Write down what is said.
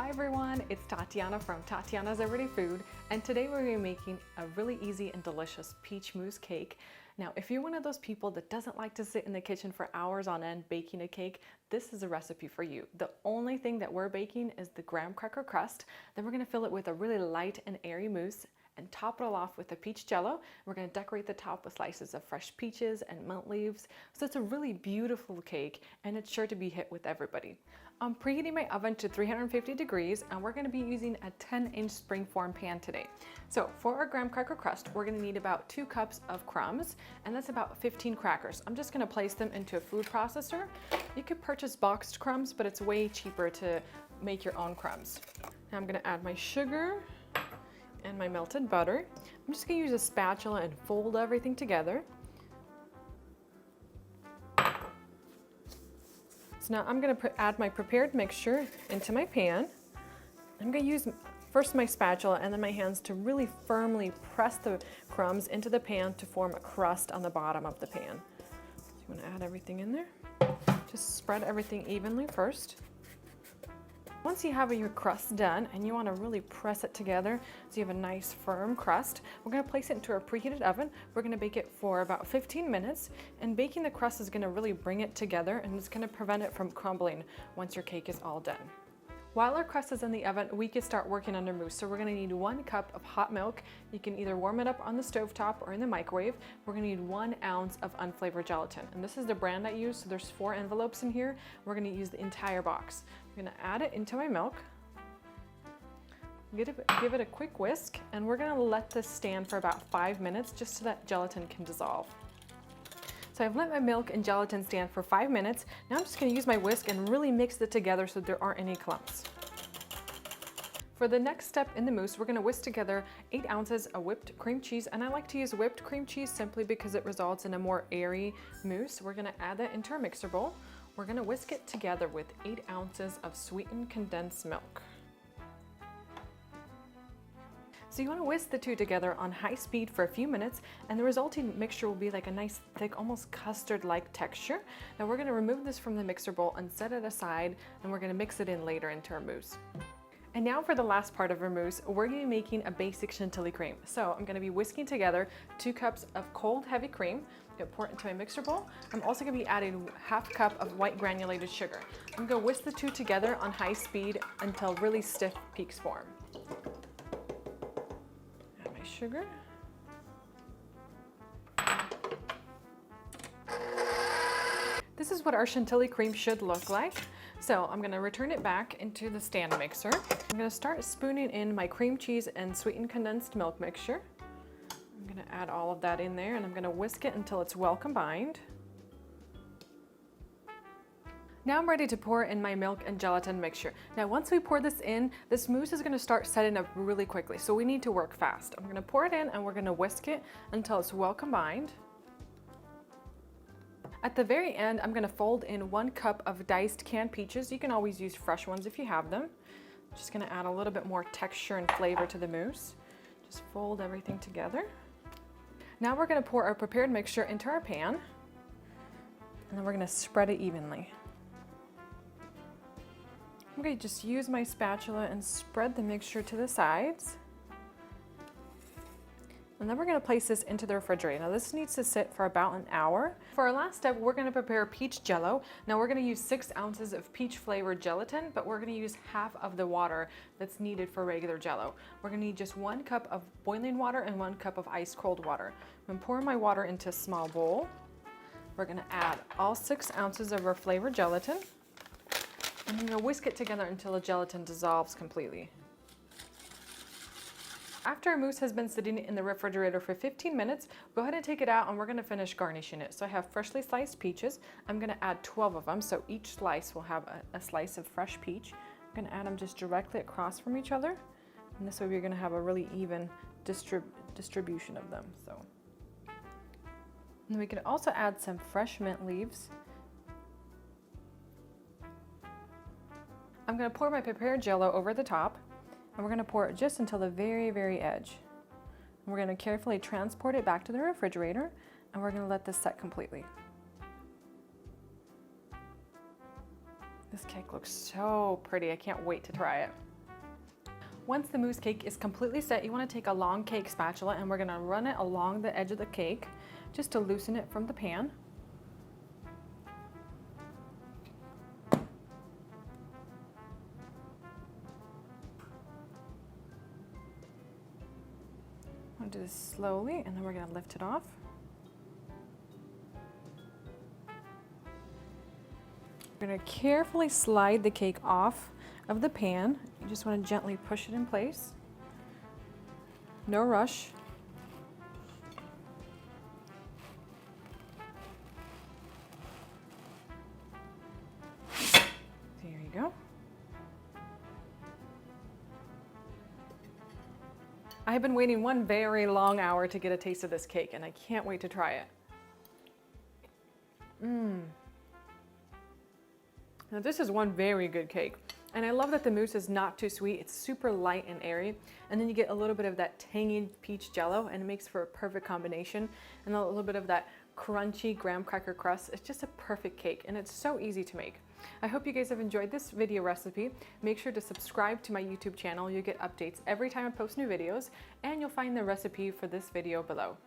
Hi everyone, it's Tatyana from Tatyana's Everyday Food, and today we're going to be making a really easy and delicious peach mousse cake. Now, if you're one of those people that doesn't like to sit in the kitchen for hours on end baking a cake, this is a recipe for you. The only thing that we're baking is the graham cracker crust. Then we're going to fill it with a really light and airy mousse and top it all off with a peach J-ello. We're going to decorate the top with slices of fresh peaches and mint leaves. So it's a really beautiful cake, and it's sure to be hit with everybody. I'm preheating my oven to 350 degrees, and we're going to be using a 10-inch springform pan today. So for our graham cracker crust, we're going to need about 2 cups of crumbs, and that's about 15 crackers. I'm just going to place them into a food processor. You could purchase boxed crumbs, but it's way cheaper to make your own crumbs. Now I'm going to add my sugar and my melted butter. I'm just going to use a spatula and fold everything together. So now I'm going to add my prepared mixture into my pan. I'm going to use first my spatula and then my hands to really firmly press the crumbs into the pan to form a crust on the bottom of the pan. So you want to add everything in there. Just spread everything evenly first. Once you have your crust done and you want to really press it together so you have a nice firm crust, we're going to place it into our preheated oven. We're going to bake it for about 15 minutes, and baking the crust is going to really bring it together, and it's going to prevent it from crumbling once your cake is all done. While our crust is in the oven, we can start working on our mousse. So we're going to need 1 cup of hot milk. You can either warm it up on the stovetop or in the microwave. We're going to need 1 ounce of unflavored gelatin. And this is the brand I use, so there's 4 envelopes in here. We're going to use the entire box. I'm going to add it into my milk. Give it a quick whisk, and we're going to let this stand for about 5 minutes just so that gelatin can dissolve. So I've let my milk and gelatin stand for 5 minutes. Now I'm just going to use my whisk and really mix it together so there aren't any clumps. For the next step in the mousse, we're going to whisk together 8 ounces of whipped cream cheese, and I like to use whipped cream cheese simply because it results in a more airy mousse. We're going to add that into our mixer bowl. We're going to whisk it together with 8 ounces of sweetened condensed milk. So you want to whisk the two together on high speed for a few minutes, and the resulting mixture will be like a nice thick, almost custard-like texture. Now we're going to remove this from the mixer bowl and set it aside, and we're going to mix it in later into our mousse. And now for the last part of our mousse, we're going to be making a basic chantilly cream. So I'm going to be whisking together 2 cups of cold heavy cream. I'm going to pour it into my mixer bowl. I'm also going to be adding 1/2 cup of white granulated sugar. I'm going to whisk the two together on high speed until really stiff peaks form. Sugar. This is what our chantilly cream should look like. So I'm going to return it back into the stand mixer. I'm going to start spooning in my cream cheese and sweetened condensed milk mixture. I'm going to add all of that in there, and I'm going to whisk it until it's well combined. Now I'm ready to pour in my milk and gelatin mixture. Now once we pour this in, this mousse is going to start setting up really quickly, so we need to work fast. I'm going to pour it in, and we're going to whisk it until it's well combined. At the very end, I'm going to fold in 1 cup of diced canned peaches. You can always use fresh ones if you have them. Just going to add a little bit more texture and flavor to the mousse. Just fold everything together. Now we're going to pour our prepared mixture into our pan, and then we're going to spread it evenly. I'm going to just use my spatula and spread the mixture to the sides. And then we're going to place this into the refrigerator. Now this needs to sit for about an hour. For our last step, we're going to prepare peach J-ello. Now we're going to use 6 ounces of peach flavored gelatin, but we're going to use half of the water that's needed for regular J-ello. We're going to need just 1 cup of boiling water and 1 cup of ice cold water. I'm going to pour my water into a small bowl. We're going to add all 6 ounces of our flavored gelatin. And I'm going to whisk it together until the gelatin dissolves completely. After our mousse has been sitting in the refrigerator for 15 minutes, go ahead and take it out, and we're going to finish garnishing it. So I have freshly sliced peaches. I'm going to add 12 of them, so each slice will have a slice of fresh peach. I'm going to add them just directly across from each other, and this way we're going to have a really even distribution of them. And we can also add some fresh mint leaves. I'm going to pour my prepared J-ello over the top, and we're going to pour it just until the very, very edge. And we're going to carefully transport it back to the refrigerator, and we're going to let this set completely. This cake looks so pretty. I can't wait to try it. Once the mousse cake is completely set, you want to take a long cake spatula and we're going to run it along the edge of the cake just to loosen it from the pan. I'll do this slowly and then we're going to lift it off. We're going to carefully slide the cake off of the pan. You just want to gently push it in place. No rush. There you go. I have been waiting one very long hour to get a taste of this cake and I can't wait to try it. Now this is one very good cake. And I love that the mousse is not too sweet. It's super light and airy. And then you get a little bit of that tangy peach J-ello and it makes for a perfect combination. And a little bit of that crunchy graham cracker crust. It's just a perfect cake and it's so easy to make. I hope you guys have enjoyed this video recipe. Make sure to subscribe to my YouTube channel. You get updates every time I post new videos and you'll find the recipe for this video below.